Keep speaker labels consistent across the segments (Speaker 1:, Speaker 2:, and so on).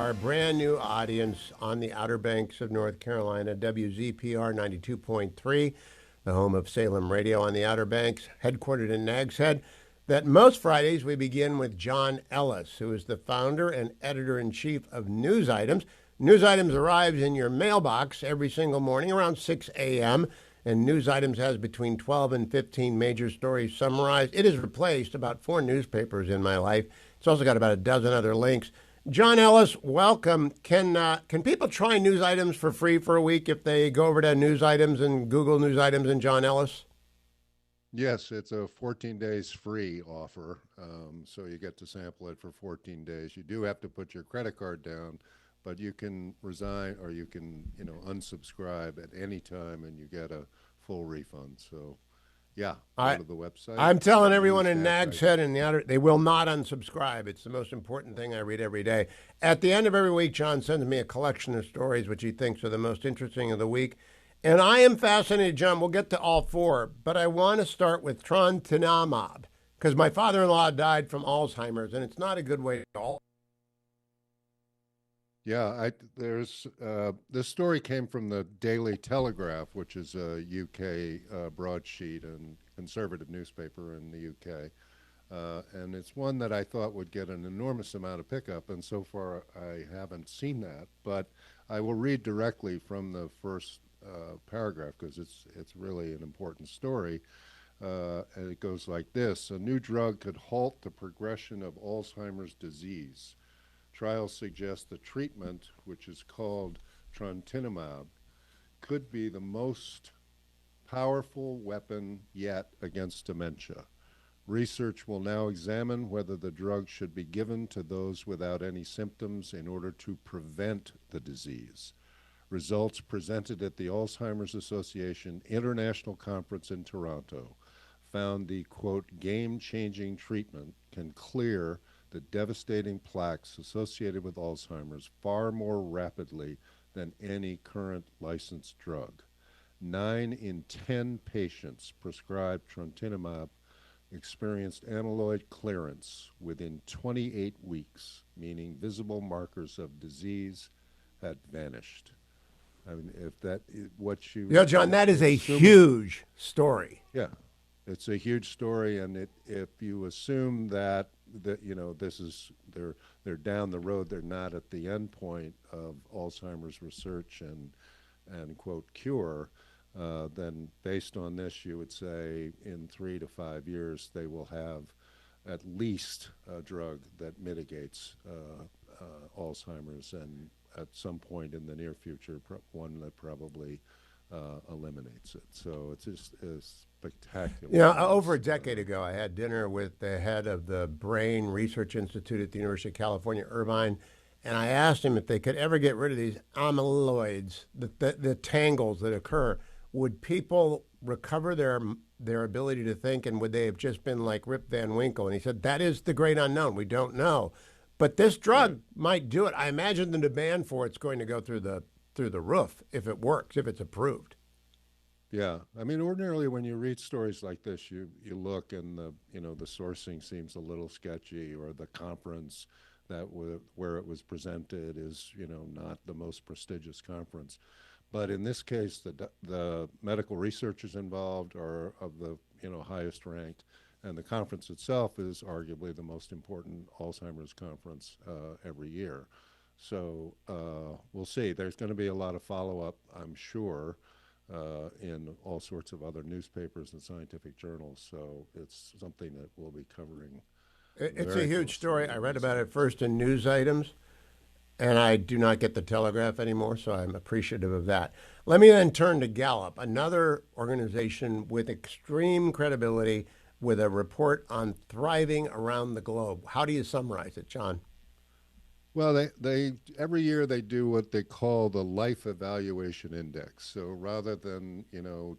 Speaker 1: our brand new audience on the Outer Banks of North Carolina, WZPR 92.3, the home of Salem Radio on the Outer Banks, headquartered in Nags Head, that most Fridays we begin with John Ellis, who is the founder and editor-in-chief of News Items. News Items arrives in your mailbox every single morning around 6 a.m., and News Items has between 12 and 15 major stories summarized. It has replaced about 4 newspapers in my life. It's also got about a dozen other links. John Ellis, welcome. Can people try News Items for free for a week if they go over to News Items and Google News Items and John Ellis?
Speaker 2: Yes, it's a 14 days free offer. So you get to sample it for 14 days. You do have to put your credit card down, but you can resign or you can, unsubscribe at any time and you get a full refund. So yeah, go
Speaker 1: I,
Speaker 2: to the website.
Speaker 1: I'm telling everyone
Speaker 2: News
Speaker 1: in Nags Head and the outer, they will not unsubscribe. It's the most important thing I read every day. At the end of every week, John sends me a collection of stories which he thinks are the most interesting of the week. And I am fascinated, John. We'll get to all 4, but I want to start with trontinemab because my father-in-law died from Alzheimer's, and it's not a good way at all.
Speaker 2: Yeah, there's this story came from the Daily Telegraph, which is a UK broadsheet and conservative newspaper in the UK, and it's one that I thought would get an enormous amount of pickup, and so far I haven't seen that. But I will read directly from the first paragraph because it's really an important story, and it goes like this: a new drug could halt the progression of Alzheimer's disease. Trials suggest the treatment, which is called trontinemab, could be the most powerful weapon yet against dementia. Research will now examine whether the drug should be given to those without any symptoms in order to prevent the disease. Results presented at the Alzheimer's Association International Conference in Toronto found the, quote, game-changing treatment can clear the devastating plaques associated with Alzheimer's far more rapidly than any current licensed drug. 9 in 10 patients prescribed trontinemab experienced amyloid clearance within 28 weeks, meaning visible markers of disease had vanished. I mean, if that is what you...
Speaker 1: Yeah, John, that is a
Speaker 2: assuming,
Speaker 1: huge story.
Speaker 2: yeah, it's a huge story, and if you assume that this is they're down the road, they're not at the end point of Alzheimer's research and quote cure, then based on this, you would say in 3 to 5 years they will have at least a drug that mitigates Alzheimer's, and at some point in the near future, one that probably eliminates it. So it's just a spectacular.
Speaker 1: Over a decade ago, I had dinner with the head of the Brain Research Institute at the University of California, Irvine, and I asked him if they could ever get rid of these amyloids, the tangles that occur. Would people recover their ability to think, and would they have just been like Rip Van Winkle? And he said, that is the great unknown. We don't know. But this drug might do it. I imagine the demand for it's going to go through the roof if it works, if it's approved.
Speaker 2: Yeah, I mean, ordinarily when you read stories like this, you look and the sourcing seems a little sketchy, or the conference where it was presented is not the most prestigious conference. But in this case, the medical researchers involved are of the highest ranked, and the conference itself is arguably the most important Alzheimer's conference every year. So we'll see. There's going to be a lot of follow-up, I'm sure, in all sorts of other newspapers and scientific journals. So it's something that we'll be covering.
Speaker 1: It's a huge story. I read about it first in News Items, and I do not get the Telegraph anymore, so I'm appreciative of that. Let me then turn to Gallup, another organization with extreme credibility, with a report on thriving around the globe. How do you summarize it, John?
Speaker 2: Well, they every year they do what they call the Life Evaluation Index. So rather than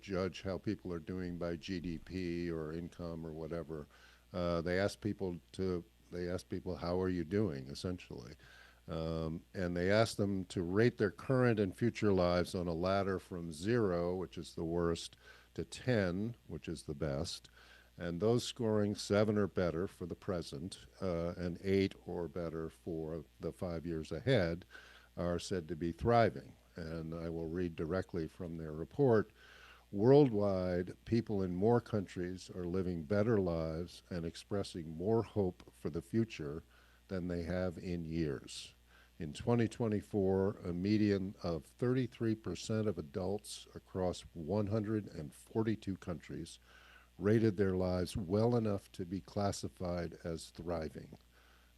Speaker 2: judge how people are doing by GDP or income or whatever, they ask people how are you doing, essentially, and they ask them to rate their current and future lives on a ladder from 0, which is the worst, to 10, which is the best. And those scoring 7 or better for the present and 8 or better for the 5 years ahead are said to be thriving. And I will read directly from their report. Worldwide, people in more countries are living better lives and expressing more hope for the future than they have in years. In 2024, a median of 33% of adults across 142 countries rated their lives well enough to be classified as thriving,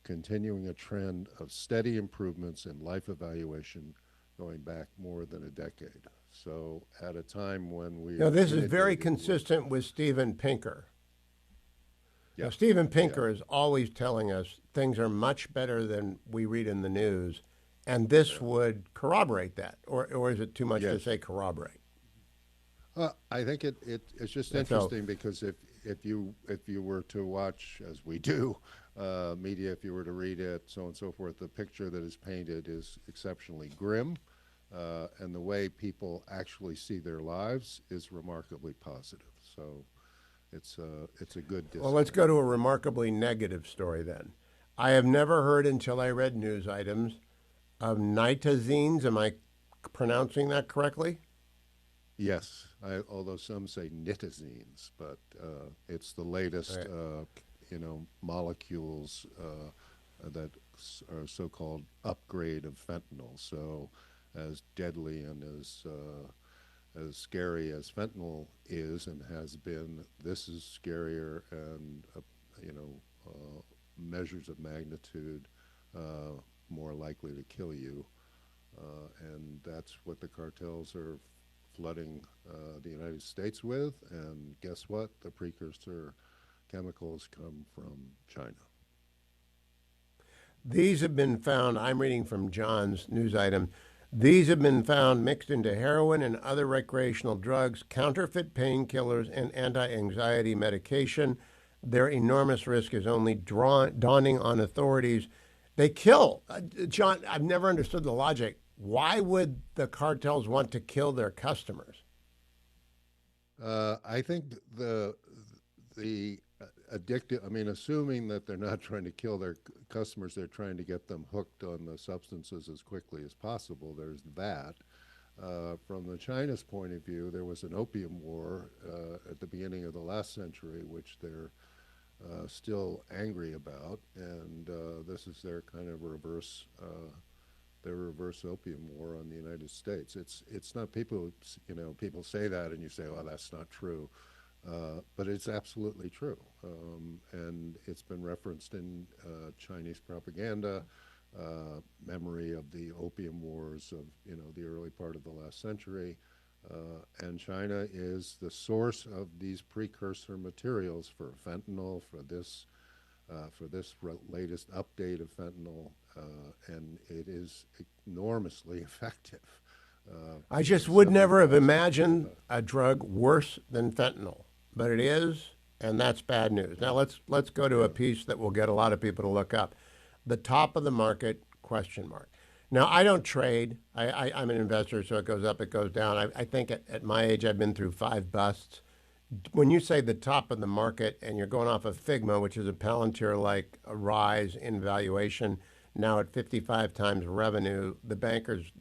Speaker 2: continuing a trend of steady improvements in life evaluation going back more than a decade. So, at a time when we
Speaker 1: Now,
Speaker 2: are
Speaker 1: this is very
Speaker 2: inundated with,
Speaker 1: consistent with Steven Pinker. Now,
Speaker 2: yeah,
Speaker 1: Steven
Speaker 2: yeah,
Speaker 1: Pinker is always telling us things are much better than we read in the news, and this
Speaker 2: yeah,
Speaker 1: would corroborate that, or is it too much to
Speaker 2: yes.
Speaker 1: say corroborate?
Speaker 2: I think it's just
Speaker 1: So,
Speaker 2: interesting because if you were to watch, as we do, media, if you were to read it, so on and so forth, the picture that is painted is exceptionally grim, and the way people actually see their lives is remarkably positive. So it's a good
Speaker 1: well, let's go
Speaker 2: disconnect.
Speaker 1: to a remarkably negative story then. I have never heard until I read news items of Nitazines. Am I pronouncing that correctly?
Speaker 2: Yes, although some say nitazines, but it's the
Speaker 1: All
Speaker 2: latest,
Speaker 1: right.
Speaker 2: molecules that are so-called upgrade of fentanyl. So, as deadly and as scary as fentanyl is and has been, this is scarier and measures of magnitude uh, more likely to kill you. And that's what the cartels are flooding the United States with. And guess what? The precursor chemicals come from China.
Speaker 1: These have been found, I'm reading from John's news item. These have been found mixed into heroin and other recreational drugs, counterfeit painkillers, and anti anxiety medication. Their enormous risk is only dawning on authorities. They kill. John, I've never understood the logic. Why would the cartels want to kill their customers?
Speaker 2: I think the addictive. I mean, assuming that they're not trying to kill their customers, they're trying to get them hooked on the substances as quickly as possible. There's that. From the China's point of view, there was an opium war at the beginning of the last century, which they're still angry about, and this is their reverse opium war on the United States. It's not people, people say that and you say, well, that's not true. But it's absolutely true. And it's been referenced in Chinese propaganda, memory of the opium wars of, the early part of the last century. And China is the source of these precursor materials for fentanyl, for this latest update of fentanyl, and it is enormously effective.
Speaker 1: I just would never have
Speaker 2: 70,000.
Speaker 1: imagined a drug worse than fentanyl, but it is, and that's bad news. Now let's go to a
Speaker 2: Yeah.
Speaker 1: piece that will get a lot of people to look up. The top of the market question mark. Now I don't trade. I'm an investor, so it goes up, it goes down. I think at my age I've been through 5 busts. When you say the top of the market and you're going off of Figma, which is a Palantir like a rise in valuation, now at 55 times revenue, the bankers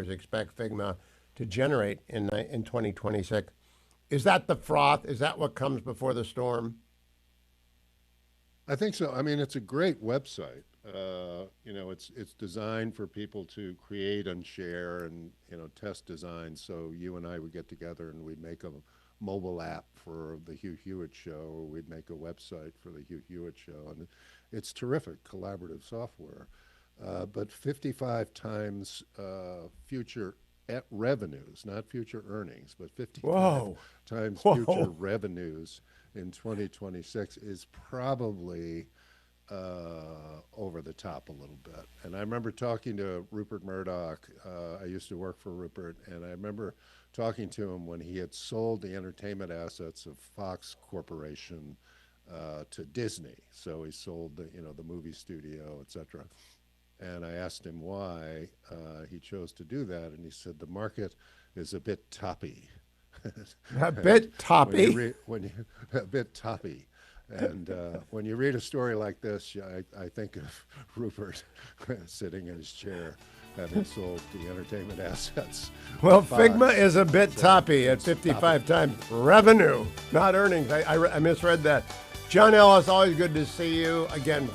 Speaker 1: expect Figma to generate in 2026. Is that the froth? Is that what comes before the storm?
Speaker 2: I think so. I mean, it's a great website. It's designed for people to create and share and test designs. So you and I would get together and we'd make a mobile app for the Hugh Hewitt show, or we'd make a website for the Hugh Hewitt show, and it's terrific collaborative software. But 55 times future revenues, not future earnings, but 55
Speaker 1: Whoa,
Speaker 2: times future
Speaker 1: whoa.
Speaker 2: revenues in 2026 is probably over the top a little bit. And I remember talking to Rupert Murdoch. I used to work for Rupert, and I remember talking to him when he had sold the entertainment assets of Fox Corporation to Disney. So he sold the movie studio, etc. And I asked him why he chose to do that, and he said the market is a bit toppy.
Speaker 1: A bit toppy.
Speaker 2: A bit toppy. And when you read a story like this, I think of Rupert sitting in his chair, having sold the entertainment assets.
Speaker 1: Well,
Speaker 2: Fox.
Speaker 1: Figma is a bit toppy at 55 times revenue, not earnings. I misread that. John Ellis, always good to see you again.